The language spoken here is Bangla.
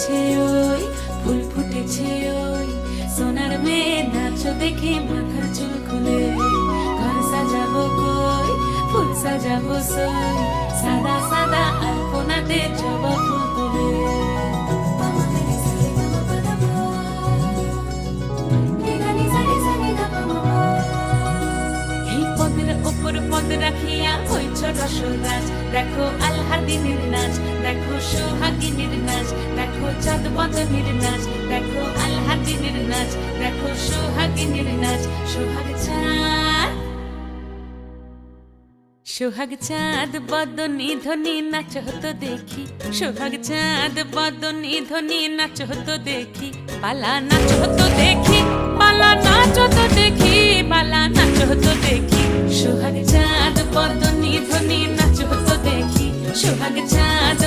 ফুটেছে ওই, ফুল ফুটেছে ওই, সোনার মেয়ে নাচো দেখে মাথার চুল খুলে। ঘর সাজাবো কই, ফুল সাজাবো সই, সাদা সাদা আলপনাতে জবা ফুল তুলে। এই পদের ওপর পদ রাখিয়া হইছ রসরাজ, দেখো আলহাদিনীর নাচ, দেখো সোহাগিনীর নাচ, দেখো চাঁদ বদনীর নাচ, দেখো আলহাদিনীর নাচ, দেখো সোহাগিনীর নাচ। সোহাগ চাঁদ, সোহাগ চাঁদ বদনী ধ্বনি নাচ হতো দেখি, সোহাগ চাঁদ বদনী ধ্বনি নাচ হতো দেখি, পালা নাচ হতো দেখি, পালা নাচ হতো দেখি, পালা নাচ হতো দেখি। সোহাগ চাঁদ বদনী ধ্বনি নাচ হতো দেখি, সোহাগ চাঁদ